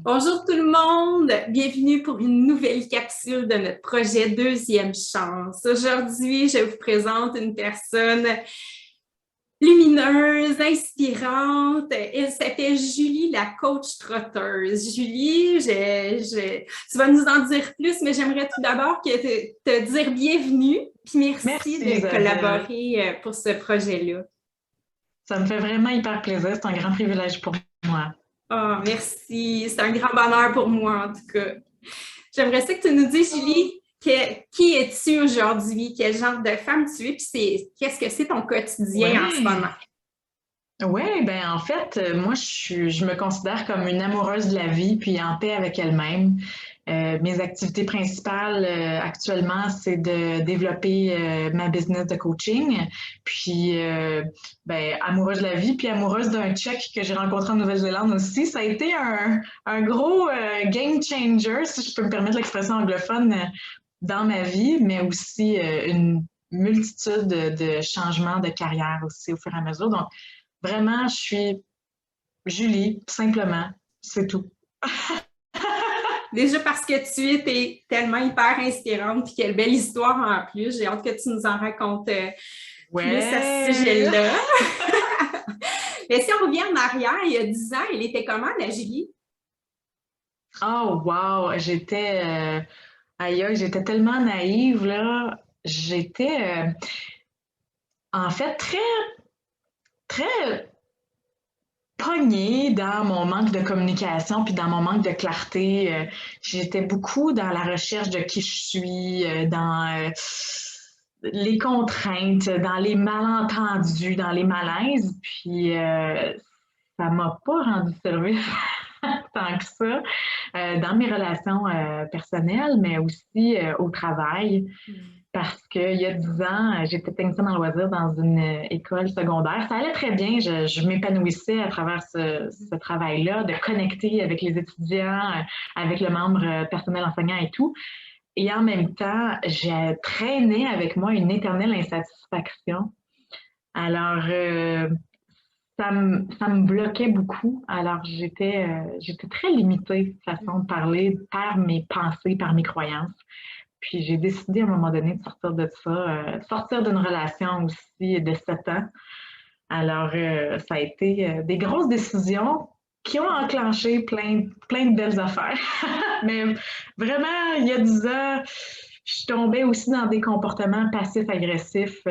Bonjour tout le monde, bienvenue pour une nouvelle capsule de notre projet Deuxième Chance. Aujourd'hui, je vous présente une personne lumineuse, inspirante. Elle s'appelle Julie, la coach trotteuse. Julie, tu vas nous en dire plus, mais j'aimerais tout d'abord te dire bienvenue, puis merci Merci de Isabelle. collaborer pour ce projet-là. Ça me fait vraiment hyper plaisir. C'est un grand privilège pour moi. Oh, merci, c'est un grand bonheur pour moi en tout cas. J'aimerais ça que tu nous dises, Julie, qui es-tu aujourd'hui? Quel genre de femme tu es? Puis qu'est-ce que c'est ton quotidien en ce Ouais. moment? Ouais, ben en fait, moi je me considère comme une amoureuse de la vie puis en paix avec elle-même. Mes activités principales actuellement, c'est de développer ma business de coaching, puis ben amoureuse de la vie, puis amoureuse d'un Tchèque que j'ai rencontré en Nouvelle-Zélande aussi. Ça a été un gros game changer, si je peux me permettre l'expression anglophone, dans ma vie, mais aussi une multitude de changements de carrière aussi au fur et à mesure. Donc, vraiment, je suis Julie, simplement, c'est tout. Déjà parce que tu es tellement hyper inspirante, puis quelle belle histoire en plus. J'ai hâte que tu nous en racontes plus à ce Ouais! sujet-là. Mais si on revient en arrière, il y a 10 ans, elle était comment, la Julie? Oh, wow! Aïe, aïe, j'étais tellement naïve, là. J'étais, en fait, très pognée dans mon manque de communication puis dans mon manque de clarté. J'étais beaucoup dans la recherche de qui je suis, dans les contraintes, dans les malentendus, dans les malaises. Puis ça m'a pas rendu service tant que ça dans mes relations personnelles, mais aussi au travail. Parce qu'il y a 10 ans, j'étais technicienne en loisirs dans une école secondaire. Ça allait très bien. Je m'épanouissais à travers ce travail-là, de connecter avec les étudiants, avec le membre personnel enseignant et tout. Et en même temps, j'ai traîné avec moi une éternelle insatisfaction. Alors, ça me bloquait beaucoup. Alors, j'étais très limitée, façon de parler, par mes pensées, par mes croyances. Puis j'ai décidé à un moment donné de sortir de ça, sortir d'une relation aussi de 7 ans. Alors, ça a été des grosses décisions qui ont enclenché plein de belles affaires. Mais vraiment, il y a 10 ans, je tombais aussi dans des comportements passifs-agressifs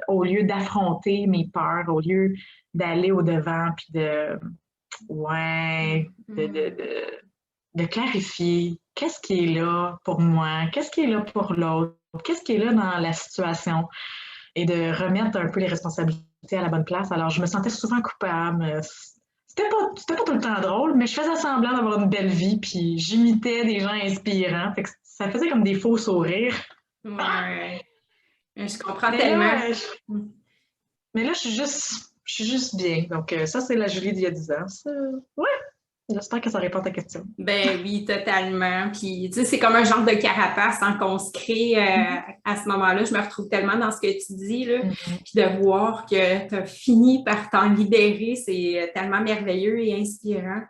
au lieu d'affronter mes peurs, au lieu d'aller au-devant, puis ouais, de, de, de, de clarifier qu'est-ce qui est là pour moi, qu'est-ce qui est là pour l'autre, qu'est-ce qui est là dans la situation et de remettre un peu les responsabilités à la bonne place. Alors, je me sentais souvent coupable. C'était pas tout le temps drôle, mais je faisais semblant d'avoir une belle vie, puis j'imitais des gens inspirants. Fait que ça faisait comme des faux sourires. Ouais, je comprends Mais tellement. là, mais là je suis juste bien. Donc, ça, c'est la Julie d'il y a 10 ans. Ouais, j'espère que ça répond à ta question. Ben oui, totalement. Puis, tu sais, c'est comme un genre de carapace hein, qu'on se crée Mhm. à ce moment-là. Je me retrouve tellement dans ce que tu dis, là. Mhm. Puis de voir que tu as fini par t'en libérer, c'est tellement merveilleux et inspirant.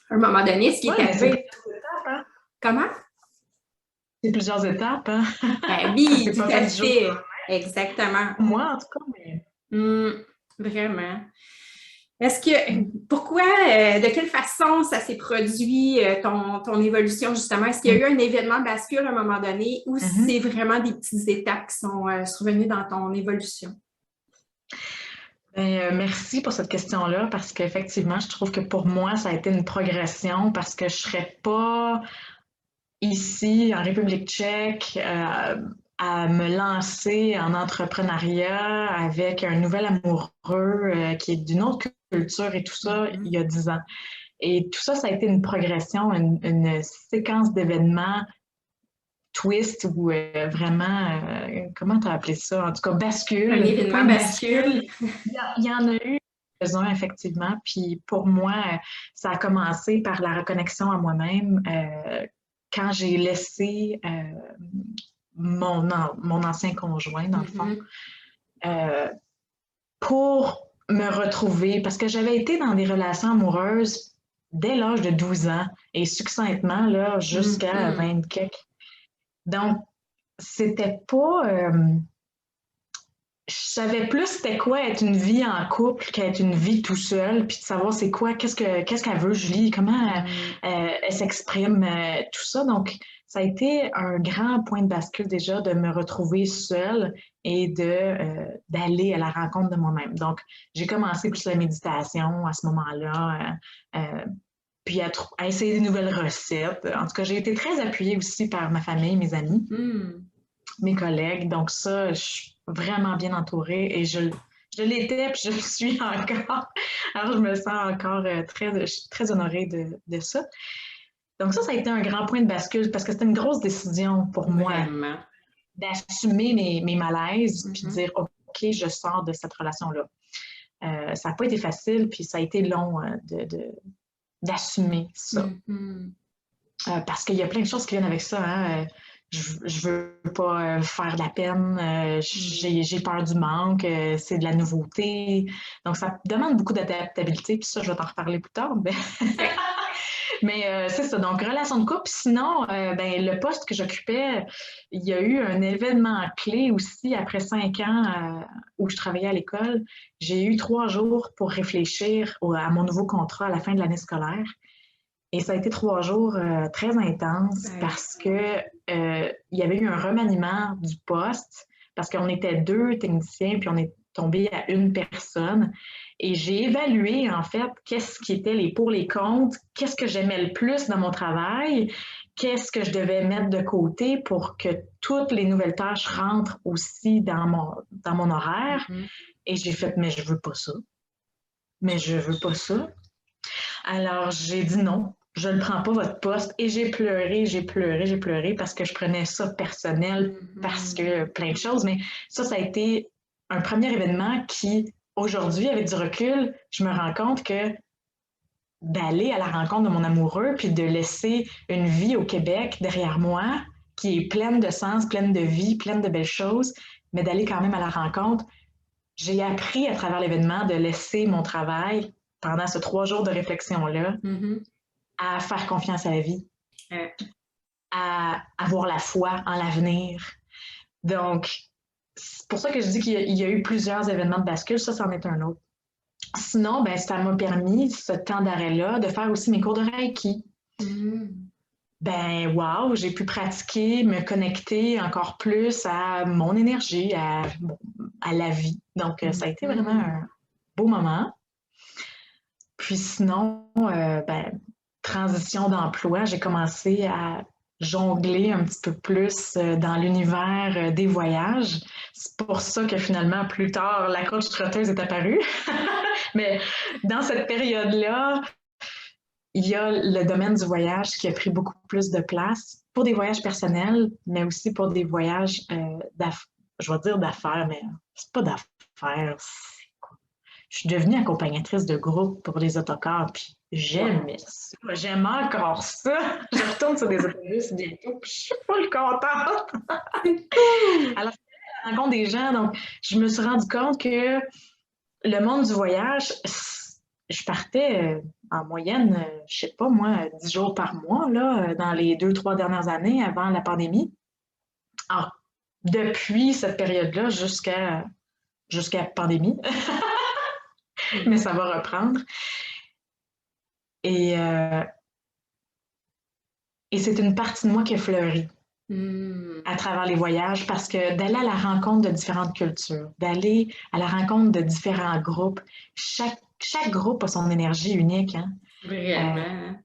À un moment donné, ce qui est Ouais, mais c'est arrivé, plusieurs étapes, hein? comment? C'est plusieurs étapes, hein? Ben oui, C'est tout pas à fait du jour au fait. lendemain. Exactement. Pour moi, en tout cas, mais. Hum, vraiment. Est-ce que, pourquoi, de quelle façon ça s'est produit, ton évolution, justement? Est-ce qu'il y a eu un événement bascule à un moment donné ou c'est Mhm. vraiment des petites étapes qui sont survenues dans ton évolution? Ben, merci pour cette question-là parce qu'effectivement, je trouve que pour moi, ça a été une progression parce que je serais pas ici en République tchèque à me lancer en entrepreneuriat avec un nouvel amoureux qui est d'une autre culture et tout ça il Mhm. y a 10 ans. Et tout ça, ça a été une progression, une séquence d'événements twist ou vraiment, comment tu as appelé ça? En tout cas, Un bascule, pas événement une bascule. bascule. Il y en a eu quelques-uns, effectivement. Puis pour moi, ça a commencé par la reconnexion à moi-même quand j'ai laissé mon ancien conjoint, dans le fond, Mhm. euh, pour me retrouver, parce que j'avais été dans des relations amoureuses dès l'âge de 12 ans et succinctement, là, jusqu'à 20 quelques. Donc, c'était pas... je savais plus c'était quoi être une vie en couple qu'être une vie tout seul, puis de savoir c'est quoi, qu'est-ce qu'elle veut, Julie, comment elle s'exprime, tout ça. Donc, ça a été un grand point de bascule déjà de me retrouver seule et d'aller à la rencontre de moi-même. Donc, j'ai commencé plus la méditation à ce moment-là, puis à essayer des nouvelles recettes. En tout cas, j'ai été très appuyée aussi par ma famille, mes amis. Mes collègues. Donc ça, je suis vraiment bien entourée et je l'étais puis je le suis encore. Alors, je me sens encore je suis très honorée de ça. Donc ça a été un grand point de bascule parce que c'était une grosse décision pour moi d'assumer mes malaises puis de dire, OK, je sors de cette relation-là. Ça n'a pas été facile puis ça a été long d'assumer ça. Parce qu'il y a plein de choses qui viennent avec ça, hein. Je veux pas faire de la peine, j'ai peur du manque, c'est de la nouveauté. Donc, ça demande beaucoup d'adaptabilité, puis ça, je vais t'en reparler plus tard. Mais c'est ça, donc relation de couple. Sinon, le poste que j'occupais, il y a eu un événement clé aussi après 5 ans où je travaillais à l'école. J'ai eu 3 jours pour réfléchir à mon nouveau contrat à la fin de l'année scolaire. Et ça a été 3 jours très intenses parce que il y avait eu un remaniement du poste parce qu'on était 2 techniciens puis on est tombé à 1 personne. Et j'ai évalué en fait qu'est-ce qui était les pour les contre, qu'est-ce que j'aimais le plus dans mon travail, qu'est-ce que je devais mettre de côté pour que toutes les nouvelles tâches rentrent aussi dans mon horaire. Et j'ai fait, mais je veux pas ça. Mais je veux pas ça. Alors, j'ai dit non, je ne prends pas votre poste. Et j'ai pleuré parce que je prenais ça personnel, parce que plein de choses. Mais ça a été un premier événement qui, aujourd'hui, avec du recul, je me rends compte que d'aller à la rencontre de mon amoureux, puis de laisser une vie au Québec derrière moi, qui est pleine de sens, pleine de vie, pleine de belles choses, mais d'aller quand même à la rencontre, j'ai appris à travers l'événement de laisser mon travail pendant ces 3 jours de réflexion-là, à faire confiance à la vie, à avoir la foi en l'avenir. Donc, c'est pour ça que je dis qu'il y a eu plusieurs événements de bascule. Ça, c'en est un autre. Sinon, ça m'a permis, ce temps d'arrêt-là, de faire aussi mes cours de Reiki. Wow, j'ai pu pratiquer, me connecter encore plus à mon énergie, à la vie. Donc, ça a été vraiment un beau moment. Puis sinon, transition d'emploi, j'ai commencé à jongler un petit peu plus dans l'univers des voyages. C'est pour ça que finalement, plus tard, la coach trotteuse est apparue. Mais dans cette période-là, il y a le domaine du voyage qui a pris beaucoup plus de place pour des voyages personnels, mais aussi pour des voyages je vais dire d'affaires, mais c'est pas d'affaires. Je suis devenue accompagnatrice de groupe pour les autocars, puis j'aimais ça. J'aime encore ça. Je retourne sur des autobus bientôt, puis je suis full contente. Alors, je rencontre des gens, donc je me suis rendu compte que le monde du voyage, je partais en moyenne, je sais pas moi, 10 jours par mois, là, dans les 2-3 dernières années avant la pandémie. Alors, depuis cette période-là jusqu'à la pandémie. Mais ça va reprendre. Et c'est une partie de moi qui a fleuri à travers les voyages parce que d'aller à la rencontre de différentes cultures, d'aller à la rencontre de différents groupes, chaque groupe a son énergie unique. Hein? Vraiment.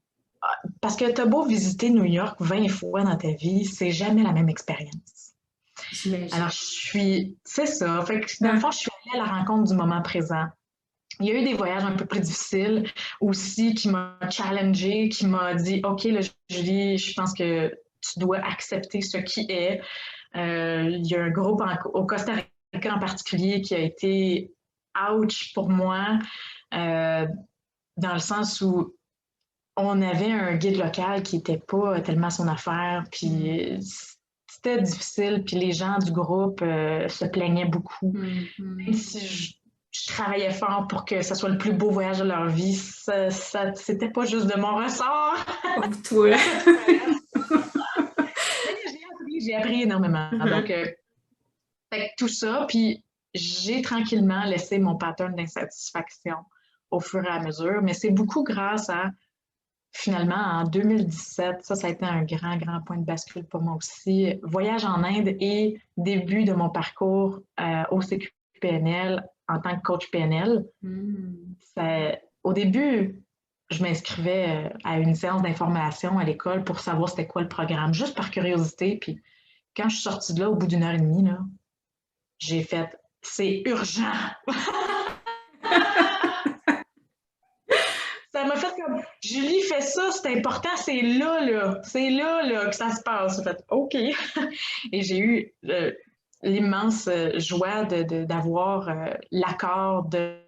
Parce que tu as beau visiter New York 20 fois dans ta vie, c'est jamais la même expérience. J'imagine. Alors, c'est ça. Fait que, dans le fond, je suis allée à la rencontre du moment présent. Il y a eu des voyages un peu plus difficiles aussi qui m'ont challengée, qui m'a dit « OK, là, Julie, je pense que tu dois accepter ce qui est. » Il y a un groupe au Costa Rica en particulier qui a été ouch pour moi, dans le sens où on avait un guide local qui n'était pas tellement son affaire, puis c'était difficile, puis les gens du groupe se plaignaient beaucoup. Même si je je travaillais fort pour que ce soit le plus beau voyage de leur vie. C'était pas juste de mon ressort. Comme toi. J'ai appris énormément. Donc, fait que tout ça, puis j'ai tranquillement laissé mon pattern d'insatisfaction au fur et à mesure, mais c'est beaucoup grâce à, finalement, en 2017, ça a été un grand, grand point de bascule pour moi aussi. Voyage en Inde et début de mon parcours au CQPNL en tant que coach PNL. Au début, je m'inscrivais à une séance d'information à l'école pour savoir c'était quoi le programme, juste par curiosité. Puis quand je suis sortie de là, au bout d'une heure et demie, là, j'ai fait « c'est urgent! » Ça m'a fait comme « Julie, fais ça, c'est important, c'est là, c'est là que ça se passe. » J'ai fait « OK. » Et j'ai eu l'immense joie d'avoir l'accord de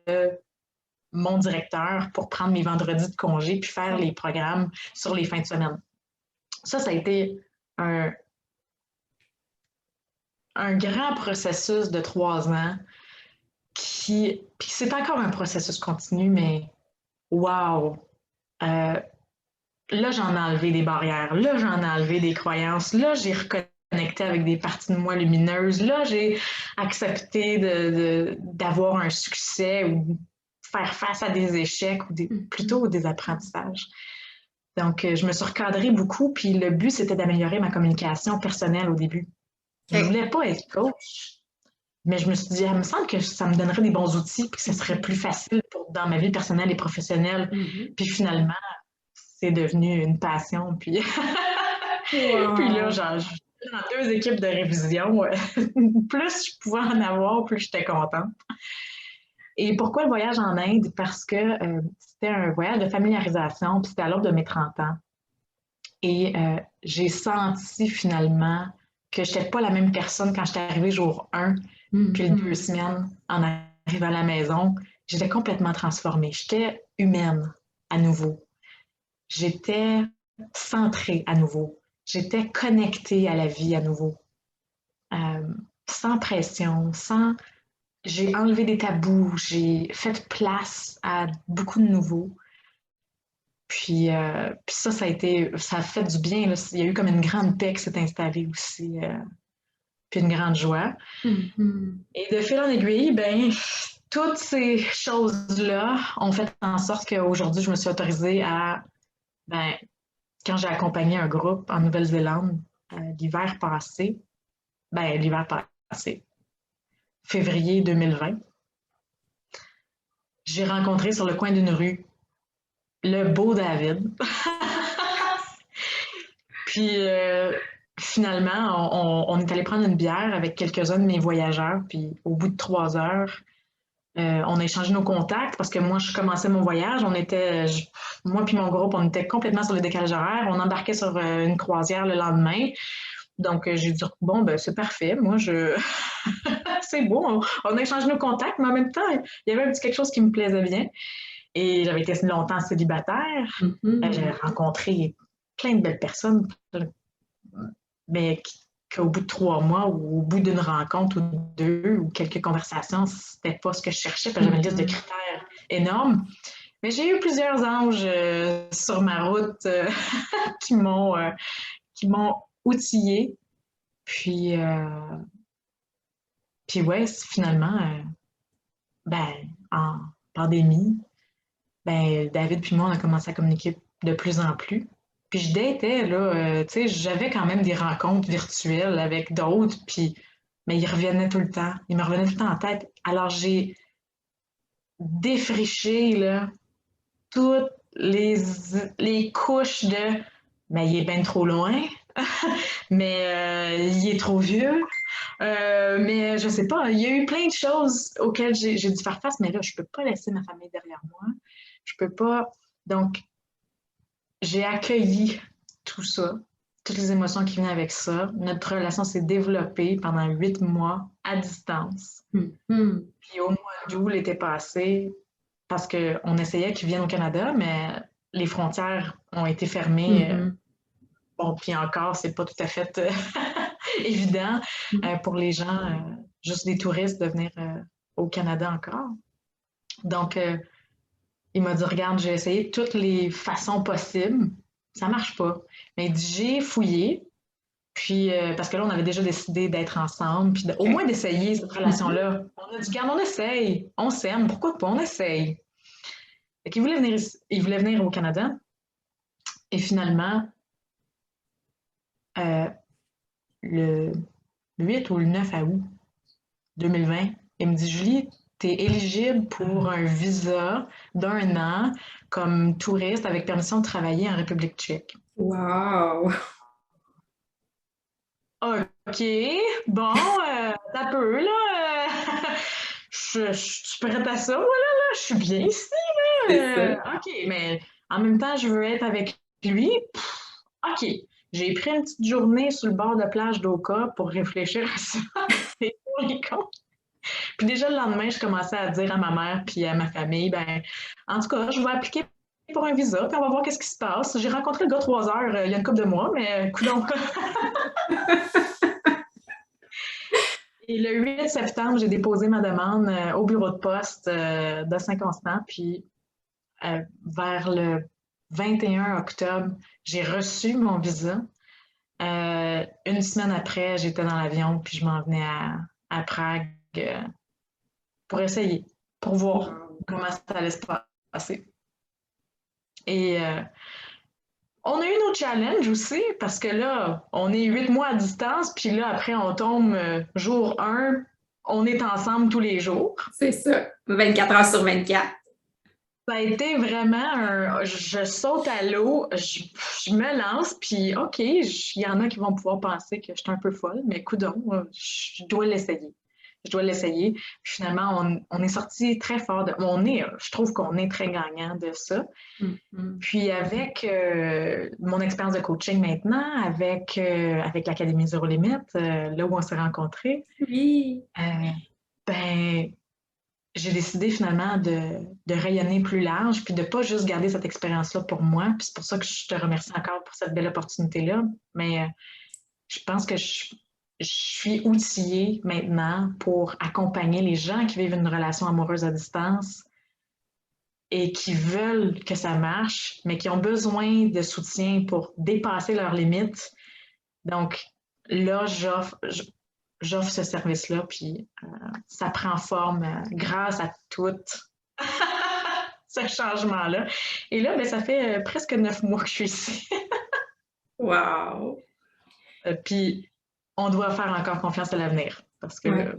mon directeur pour prendre mes vendredis de congé puis faire les programmes sur les fins de semaine. Ça a été un grand processus de 3 ans puis c'est encore un processus continu, mais wow! Là, j'en ai enlevé des barrières. Là, j'en ai enlevé des croyances. Là, j'ai reconnecté avec des parties de moi lumineuses. Là, j'ai accepté d'avoir un succès ou faire face à des échecs ou plutôt des apprentissages. Donc, je me suis recadrée beaucoup, puis le but, c'était d'améliorer ma communication personnelle au début. Je ne voulais pas être coach, mais je me suis dit, il me semble que ça me donnerait des bons outils, puis que ce serait plus facile dans ma vie personnelle et professionnelle. Puis finalement, c'est devenu une passion. Puis, puis là, genre, je suis dans 2 équipes de révision. Plus je pouvais en avoir, plus j'étais contente. Et pourquoi le voyage en Inde? Parce que c'était un voyage de familiarisation, puis c'était à l'aube de mes 30 ans. Et j'ai senti finalement que je n'étais pas la même personne quand j'étais arrivée jour 1, puis les 2 semaines en arrivant à la maison. J'étais complètement transformée. J'étais humaine à nouveau. J'étais centrée à nouveau. J'étais connectée à la vie à nouveau. Sans pression, sans... J'ai enlevé des tabous, j'ai fait place à beaucoup de nouveaux. Puis ça a fait du bien. Là. Il y a eu comme une grande paix qui s'est installée aussi, puis une grande joie. Et de fil en aiguille, ben, toutes ces choses-là ont fait en sorte qu'aujourd'hui, je me suis autorisée à, ben, quand j'ai accompagné un groupe en Nouvelle-Zélande l'hiver passé, février 2020, j'ai rencontré sur le coin d'une rue le beau David. Puis finalement, on est allé prendre une bière avec quelques-uns de mes voyageurs. Puis au bout de 3 heures, on a échangé nos contacts parce que moi, je commençais mon voyage. Moi puis mon groupe, on était complètement sur le décalage horaire. On embarquait sur une croisière le lendemain. Donc, j'ai dit, bon, ben, c'est parfait. Moi, c'est beau. On a échangé nos contacts, mais en même temps, il y avait un petit quelque chose qui me plaisait bien. Et j'avais été longtemps célibataire. J'avais rencontré plein de belles personnes, mais qu'au bout de 3 mois ou au bout d'une rencontre ou 2 ou quelques conversations, c'était pas ce que je cherchais, parce que j'avais une liste de critères énorme. Mais j'ai eu plusieurs anges sur ma route qui m'ont outillée. Puis ouais, finalement, en pandémie, David puis moi, on a commencé à communiquer de plus en plus. Puis je datais, là, tu sais, j'avais quand même des rencontres virtuelles avec d'autres, mais ils revenaient tout le temps. Ils me revenaient tout le temps en tête. Alors j'ai défriché, là, toutes les couches de mais il est bien trop loin, mais il est trop vieux, mais je sais pas, il y a eu plein de choses auxquelles j'ai dû faire face, mais là, je peux pas laisser ma famille derrière moi. Je peux pas. Donc, j'ai accueilli tout ça, toutes les émotions qui venaient avec ça. Notre relation s'est développée pendant 8 mois à distance. Puis au mois d'août, l'été passé, parce qu'on essayait qu'ils viennent au Canada, mais les frontières ont été fermées. Bon, puis encore, c'est pas tout à fait évident pour les gens, juste des touristes, de venir au Canada encore. Donc, il m'a dit, regarde, j'ai essayé toutes les façons possibles. Ça marche pas. Mais il dit, j'ai fouillé. Puis, parce que là, on avait déjà décidé d'être ensemble, puis au moins OK. d'essayer cette Mhm. relation-là. On a dit, regarde, on essaye. On s'aime. Pourquoi pas? On essaye. Fait qu'il voulait venir, il voulait venir au Canada. Et finalement, euh, le 8 ou le 9 août 2020, il me dit, Julie, tu es éligible pour un visa d'1 an comme touriste avec permission de travailler en République tchèque. Wow! OK, bon, t'as peu, là. Je suis prête à ça, voilà, là. Je suis bien ici, C'est ça. là. OK, mais en même temps, je veux être avec lui. OK. J'ai pris une petite journée sur le bord de plage d'Oka pour réfléchir à ça. C'est pour les cons. Puis déjà le lendemain, je commençais à dire à ma mère puis à ma famille, ben, en tout cas, je vais appliquer pour un visa, puis on va voir qu'est-ce qui se passe. J'ai rencontré le gars 3 heures il y a une couple de mois, mais coudonc. Et le 8 septembre, j'ai déposé ma demande au bureau de poste de Saint-Constant, puis vers le 21 octobre, j'ai reçu mon visa. Une semaine après, j'étais dans l'avion, puis je m'en venais à Prague pour essayer, pour voir Wow. comment ça allait se passer. Et on a eu nos challenges aussi, parce que là, on est 8 mois à distance, puis là, après, on tombe jour 1, on est ensemble tous les jours. C'est ça. 24 heures sur 24. Ça a été vraiment je saute à l'eau, je me lance, puis OK, il y en a qui vont pouvoir penser que je suis un peu folle, mais coudonc, je dois l'essayer. Je dois l'essayer. Puis finalement, on est sorti très fort je trouve qu'on est très gagnant de ça. Mhm. Puis avec mon expérience de coaching maintenant, avec l'Académie Zéro Limite, là où on s'est rencontrés, Oui. euh, ben, j'ai décidé finalement de rayonner plus large, puis de pas juste garder cette expérience-là pour moi. Puis c'est pour ça que je te remercie encore pour cette belle opportunité-là. Mais je pense que je suis outillée maintenant pour accompagner les gens qui vivent une relation amoureuse à distance et qui veulent que ça marche, mais qui ont besoin de soutien pour dépasser leurs limites. Donc là, j'offre ce service-là, puis ça prend forme grâce à tout ce changement-là. Et là, ben, ça fait presque 9 mois que je suis ici. Wow. Puis on doit faire encore confiance à l'avenir parce que Ouais.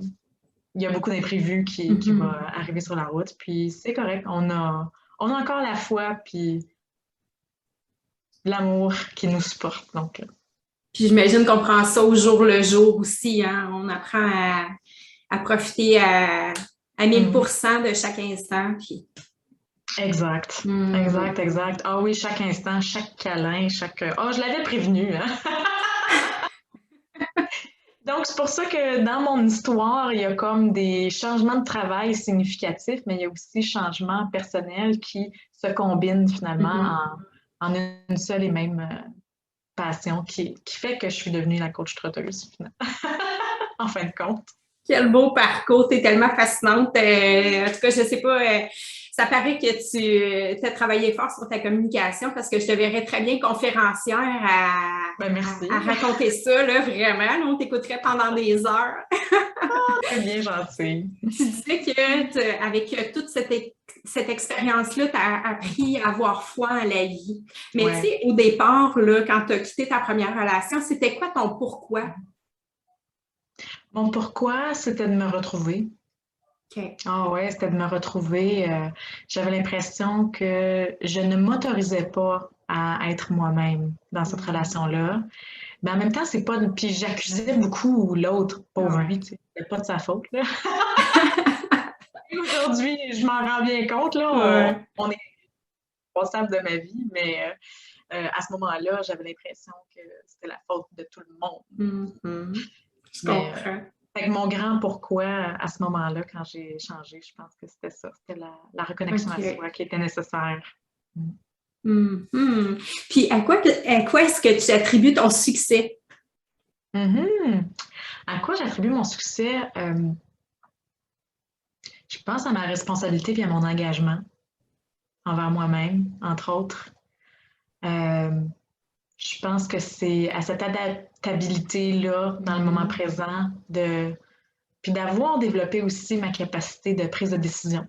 il y a beaucoup d'imprévus qui vont Mhm. arriver sur la route. Puis c'est correct, on a encore la foi puis l'amour qui nous supporte. Donc, Puis j'imagine qu'on prend ça au jour le jour aussi, hein. On apprend à profiter à 1000% de chaque instant. Puis, exact. hmm. Exact, exact. Ah oui, chaque instant, chaque câlin, chaque. Ah, je l'avais prévenu, hein? Donc, c'est pour ça que dans mon histoire, il y a comme des changements de travail significatifs, mais il y a aussi des changements personnels qui se combinent finalement Mhm. en une seule et même passion qui fait que je suis devenue la coach trotteuse, en fin de compte. Quel beau parcours, tu es tellement fascinante. En tout cas, je ne sais pas, ça paraît que tu as travaillé fort sur ta communication parce que je te verrais très bien conférencière Ben, à merci. raconter ça, là, vraiment. Là, on t'écouterait pendant des heures. C'est bien gentil. Tu disais avec toute cette expérience-là, tu as appris à avoir foi en la vie. Mais tu Ouais. sais, au départ, là, quand tu as quitté ta première relation, c'était quoi ton pourquoi? Mon pourquoi, c'était de me retrouver. OK. Ah ouais, c'était de me retrouver. J'avais l'impression que je ne m'autorisais pas à être moi-même dans cette Mm. relation-là. Mais en même temps, c'est pas. Puis j'accusais beaucoup l'autre, Ah pauvre ouais. lui, tu sais. C'était pas de sa faute, là. Et aujourd'hui, je m'en rends bien compte, là. Ouais. On est responsable de ma vie, mais à ce moment-là, j'avais l'impression que c'était la faute de tout le monde. Mhm. Je Mais comprends. fait que mon grand pourquoi à ce moment-là, quand j'ai changé, je pense que c'était ça. C'était la reconnexion à OK. soi qui était nécessaire. Mhm. Puis à quoi est-ce que tu attribues ton succès? Mhm. À quoi j'attribue mon succès? Je pense à ma responsabilité et à mon engagement envers moi-même, entre autres. Euh, je pense que c'est à cette adaptabilité-là, dans le moment présent, puis d'avoir développé aussi ma capacité de prise de décision.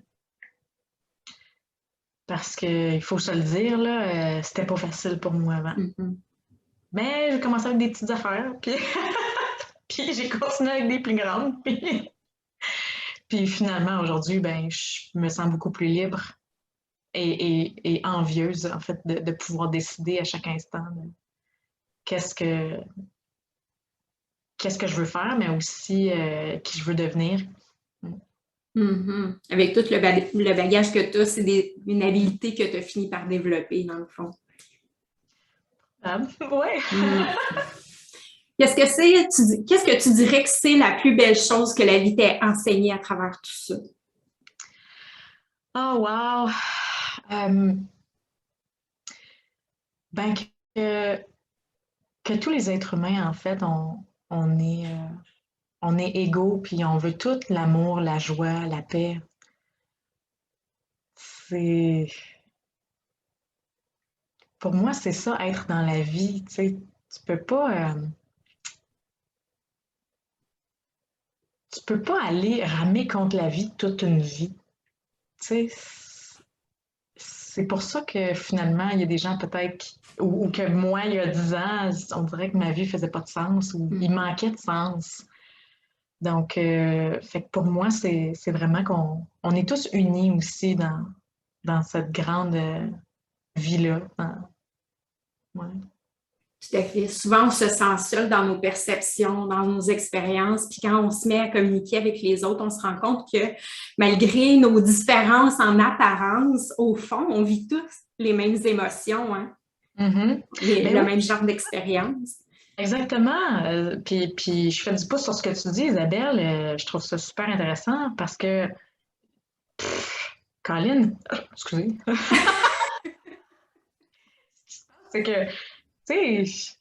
Parce qu'il faut se le dire, là, c'était pas facile pour moi avant. Mais j'ai commencé avec des petites affaires, puis, puis j'ai continué avec des plus grandes. Puis finalement, aujourd'hui, ben, je me sens beaucoup plus libre et envieuse, en fait, de pouvoir décider à chaque instant qu'est-ce que, qu'est-ce que je veux faire, mais aussi qui je veux devenir. Avec tout le bagage que tu as, c'est une habilité que tu as fini par développer, dans le fond. Ouais. Qu'est-ce que tu dirais que c'est la plus belle chose que la vie t'a enseignée à travers tout ça? Oh, wow! Ben, que tous les êtres humains, en fait, on est égaux, puis on veut tout l'amour, la joie, la paix. C'est... Pour moi, c'est ça, être dans la vie, tu sais. Tu peux pas aller ramer contre la vie toute une vie. Tu sais, c'est pour ça que finalement, il y a des gens peut-être ou que moi, il y a 10 ans, on dirait que ma vie faisait pas de sens ou il manquait de sens. Donc, fait que pour moi, c'est vraiment qu'on est tous unis aussi dans cette grande vie-là. Ouais. Tout à fait. Souvent, on se sent seul dans nos perceptions, dans nos expériences. Puis quand on se met à communiquer avec les autres, on se rend compte que malgré nos différences en apparence, au fond, on vit tous les mêmes émotions, hein? Le Oui, même genre d'expérience. exactement. Puis je fais du pouce sur ce que tu dis, Isabelle. Je trouve ça super intéressant parce que, Colin, excusez, c'est que, tu sais,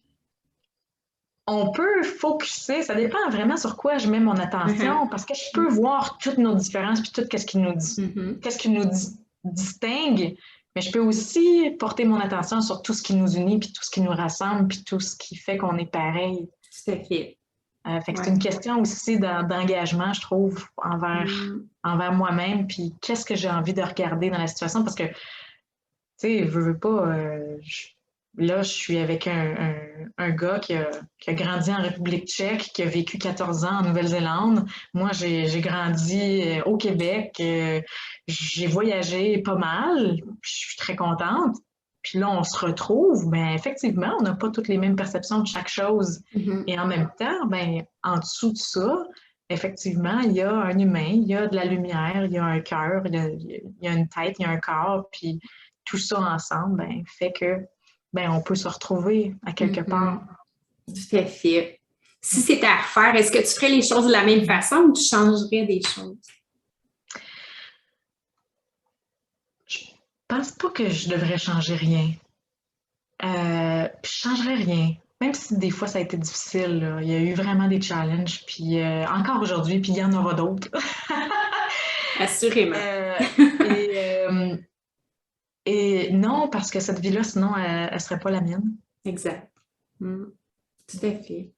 on peut focuser, ça dépend vraiment sur quoi je mets mon attention, parce que je peux voir toutes nos différences puis tout qu'est-ce qui nous distingue, mais je peux aussi porter mon attention sur tout ce qui nous unit puis tout ce qui nous rassemble puis tout ce qui fait qu'on est pareil. Tout à fait. Fait que c'est une question aussi d'engagement, je trouve, envers moi-même, puis qu'est-ce que j'ai envie de regarder dans la situation, parce que, tu sais, je veux pas, là, je suis avec un gars qui a grandi en République tchèque, qui a vécu 14 ans en Nouvelle-Zélande. Moi, j'ai grandi au Québec. J'ai voyagé pas mal. Je suis très contente. Puis là, on se retrouve. Ben, effectivement, on n'a pas toutes les mêmes perceptions de chaque chose. Et en même temps, ben, en dessous de ça, effectivement, il y a un humain, il y a de la lumière, il y a un cœur, il y a une tête, il y a un corps. Puis tout ça ensemble, ben, fait que ben, on peut se retrouver à quelque part. Tout à fait. Si c'était à refaire, est-ce que tu ferais les choses de la même façon ou tu changerais des choses? Je pense pas que je devrais changer rien. Puis je changerais rien. Même si des fois ça a été difficile, là. Il y a eu vraiment des challenges, puis encore aujourd'hui, puis il y en aura d'autres. Assurément. Et non, parce que cette vie-là, sinon, elle serait pas la mienne. Exact. Tout à fait.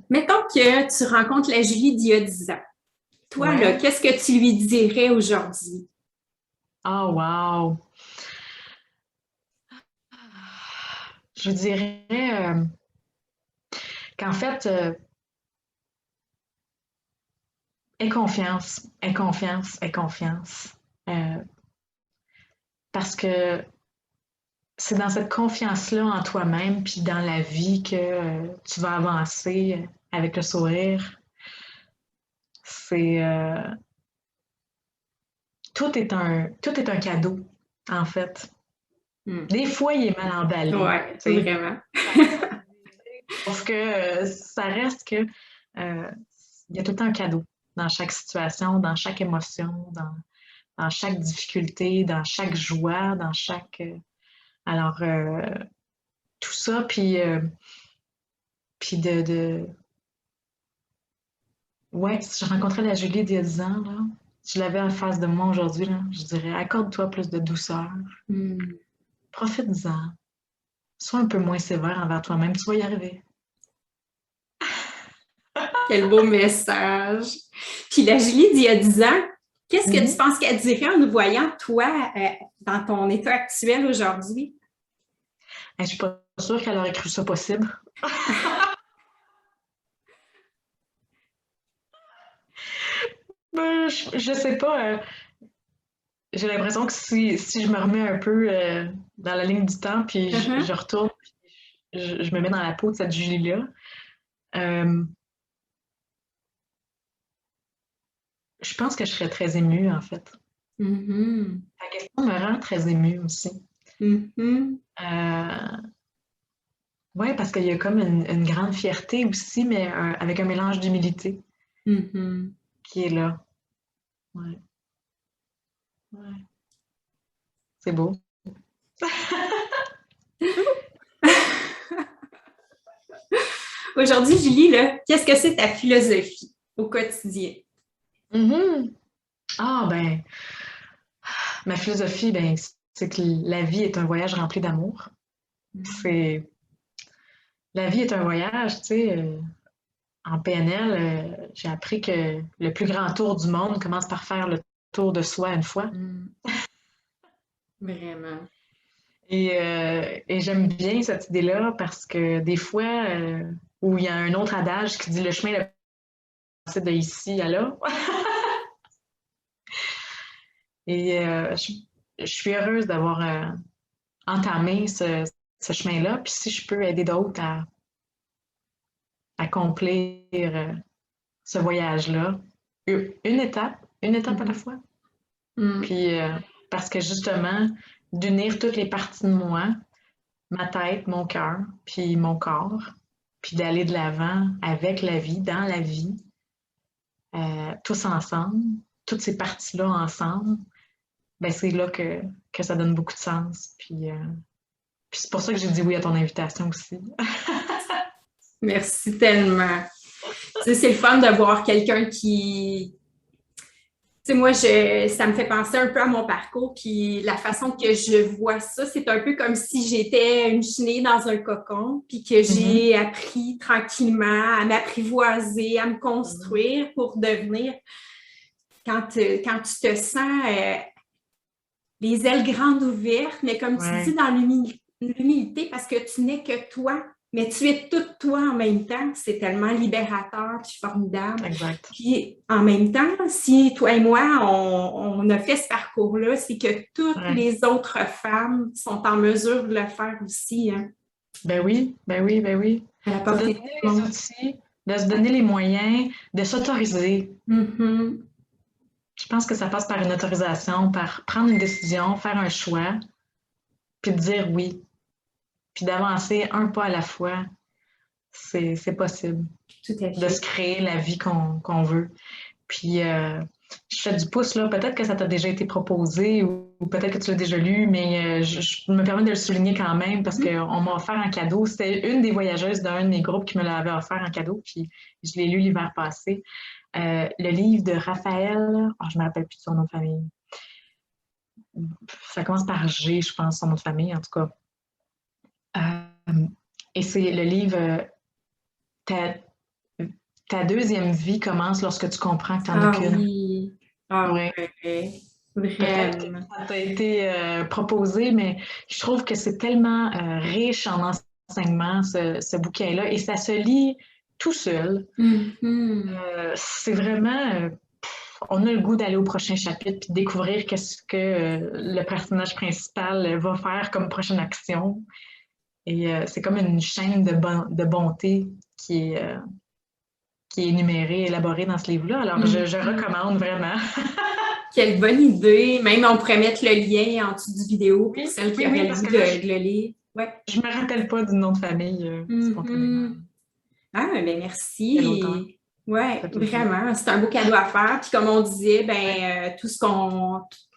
Mettons que tu rencontres la Julie d'il y a 10 ans. Toi, là, qu'est-ce que tu lui dirais aujourd'hui? Oh, wow! Je dirais qu'en fait, aie confiance, aie confiance, aie confiance. Parce que c'est dans cette confiance-là en toi-même, puis dans la vie que tu vas avancer avec le sourire. C'est tout est un cadeau, en fait. Des fois, il est mal emballé. Ouais, c'est vraiment. Parce que ça reste que il y a tout le temps un cadeau dans chaque situation, dans chaque émotion, dans chaque difficulté, dans chaque joie, dans chaque. Alors, tout ça, puis de. Ouais, si je rencontrais la Julie d'il y a 10 ans, là. Si je l'avais en face de moi aujourd'hui, là, je dirais accorde-toi plus de douceur. Profite-en. Sois un peu moins sévère envers toi-même. Tu vas y arriver. Quel beau message. Puis la Julie d'il y a 10 ans, qu'est-ce que tu Mhm. penses qu'elle dirait en nous voyant, toi, dans ton état actuel aujourd'hui? Je suis pas sûre qu'elle aurait cru ça possible. Je sais pas. J'ai l'impression que si je me remets un peu dans la ligne du temps, puis je Uh-huh. retourne, puis je me mets dans la peau de cette Julie-là, euh, je pense que je serais très émue, en fait. Mhm. La question me rend très émue aussi. Mhm. Oui, parce qu'il y a comme une grande fierté aussi, mais avec un mélange d'humilité Mhm. qui est là. Ouais, ouais. C'est beau. Aujourd'hui, Julie, là, qu'est-ce que c'est ta philosophie au quotidien? Mhm. Ah, ben, ma philosophie, ben, c'est que la vie est un voyage rempli d'amour. C'est La vie est un voyage, tu sais. En PNL, j'ai appris que le plus grand tour du monde commence par faire le tour de soi une fois. Mm. Vraiment. Et j'aime bien cette idée-là parce que des fois, où il y a un autre adage qui dit le chemin le passé de ici à là. Et je suis heureuse d'avoir entamé ce chemin-là. Puis si je peux aider d'autres à accomplir ce voyage-là, une étape à la Mhm. fois. Mm. Puis parce que justement, d'unir toutes les parties de moi, ma tête, mon cœur, puis mon corps, puis d'aller de l'avant avec la vie, dans la vie, tous ensemble, toutes ces parties-là ensemble, ben c'est là que ça donne beaucoup de sens. Puis c'est pour ça que j'ai dit oui à ton invitation aussi. Merci tellement. Tu sais, c'est le fun de voir quelqu'un qui, tu sais, moi, ça me fait penser un peu à mon parcours, puis la façon que je vois ça, c'est un peu comme si j'étais une chenille dans un cocon, puis que Mhm. j'ai appris tranquillement à m'apprivoiser, à me Mhm. construire pour devenir, quand tu te sens les ailes grandes ouvertes, mais comme tu dis, Ouais, dans l'humilité, parce que tu n'es que toi, mais tu es tout toi en même temps. C'est tellement libérateur puis formidable. exact. Puis en même temps, si toi et moi, on a fait ce parcours-là, c'est que toutes Ouais. les autres femmes sont en mesure de le faire aussi, hein, Ben oui, ben oui, ben oui. à la Se portée de tout donner le les monde. outils, de se donner les moyens, de s'autoriser. Mhm. Je pense que ça passe par une autorisation, par prendre une décision, faire un choix, puis de dire oui, puis d'avancer un pas à la fois. C'est possible Tout à de se fait. créer la vie qu'on veut. Puis, je fais du pouce, là. Peut-être que ça t'a déjà été proposé ou peut-être que tu l'as déjà lu, mais je me permets de le souligner quand même parce Mhm. qu'on m'a offert un cadeau. C'était une des voyageuses d'un de mes groupes qui me l'avait offert en cadeau, puis je l'ai lu l'hiver passé. Le livre de Raphaël, oh, je ne me rappelle plus de son nom de famille. Ça commence par G, je pense, son nom de famille, en tout cas. Et c'est le livre ta, ta deuxième vie commence lorsque tu comprends que tu n'en as Ah qu'une. oui. Ah Ouais. ouais. Peut-être que Vraiment. ça t'a été proposé, mais je trouve que c'est tellement riche en enseignements, ce bouquin-là, et ça se lit tout seul. Mhm. C'est vraiment, on a le goût d'aller au prochain chapitre puis de découvrir qu'est-ce que le personnage principal va faire comme prochaine action. Et c'est comme une chaîne de bonté qui est énumérée, élaborée dans ce livre-là. Alors, je Mhm. recommande vraiment. Quelle bonne idée. Même on pourrait mettre le lien en dessous du vidéo pour Oui, celles qui oui, auraient oui, le parce goût que là, de le lire. Ouais. je me rappelle pas du nom de famille spontanément. Mhm. Ah, ben Quel auteur? merci. Ouais, Ça fait plaisir. vraiment. C'est un beau cadeau à faire. Puis comme on disait, Ouais. ben tout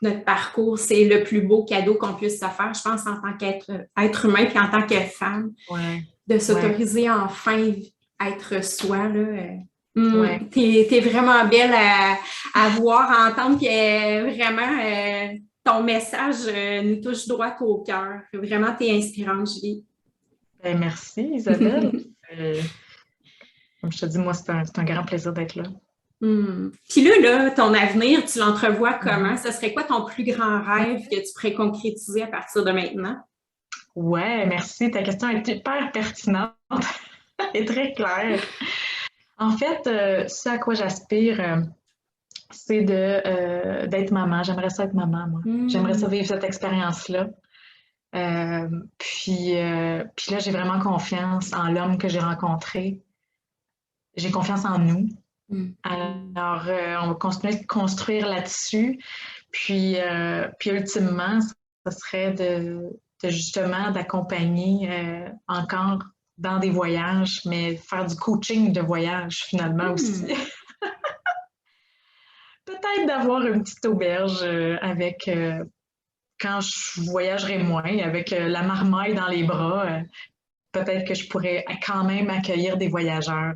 notre parcours, c'est le plus beau cadeau qu'on puisse se faire, je pense, en tant qu'être humain, puis en tant que femme, Ouais. de Ouais. s'autoriser enfin à être soi, là. Ouais. T'es vraiment belle à voir, à entendre, puis vraiment, ton message nous touche droit au cœur. Vraiment, t'es inspirante, Julie. Ben, merci, Isabelle. Euh, Comme je te dis, moi, c'est un grand plaisir d'être là. Puis là, ton avenir, tu l'entrevois comment? Mhm. Ce serait quoi ton plus grand rêve que tu pourrais concrétiser à partir de maintenant? Ouais, merci. Ta question est hyper pertinente et très claire. En fait, ce à quoi j'aspire, c'est d'être maman. J'aimerais ça être maman, moi. J'aimerais ça Hmm. vivre cette expérience-là. Puis là, j'ai vraiment confiance en l'homme que j'ai rencontré. J'ai confiance en nous. Hmm. Alors, on va continuer de construire là-dessus. Puis ultimement, ce serait de justement d'accompagner encore dans des voyages, mais faire du coaching de voyage finalement aussi. Hmm. Peut-être d'avoir une petite auberge avec, quand je voyagerai moins, avec la marmaille dans les bras, peut-être que je pourrais quand même accueillir des voyageurs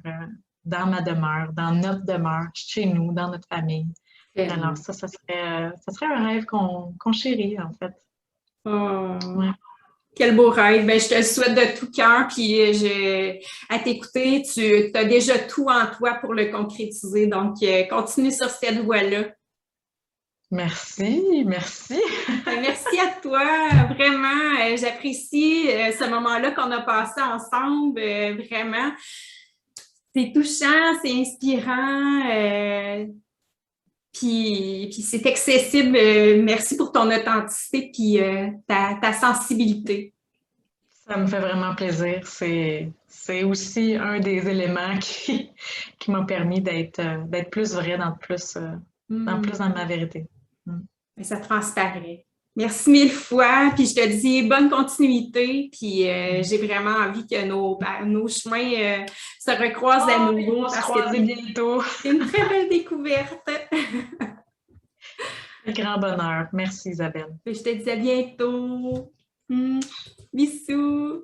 dans ma demeure, dans notre demeure, chez nous, dans notre famille. Alors Tellement. ça serait un rêve qu'on chérit, en fait. Oh. Ouais. Quel beau rêve. Ben, je te le souhaite de tout cœur. Puis à t'écouter, tu as déjà tout en toi pour le concrétiser. Donc, continue sur cette voie-là. Merci, merci. Ben, merci à toi. Vraiment, j'apprécie ce moment-là qu'on a passé ensemble. Vraiment, c'est touchant, c'est inspirant. Puis c'est accessible. Merci pour ton authenticité puis ta sensibilité. Ça me fait vraiment plaisir. C'est aussi un des éléments qui m'a permis d'être plus vrai, dans plus dans Hmm. ma vérité. Mm. Mais ça transparaît. Merci mille fois, puis je te dis bonne continuité, puis j'ai vraiment envie que nos chemins se recroisent à Oh, ils nouveau vont se parce que croiser bientôt. c'est une très belle découverte. Quel grand bonheur. Merci, Isabelle. Je te dis à bientôt. Bisous.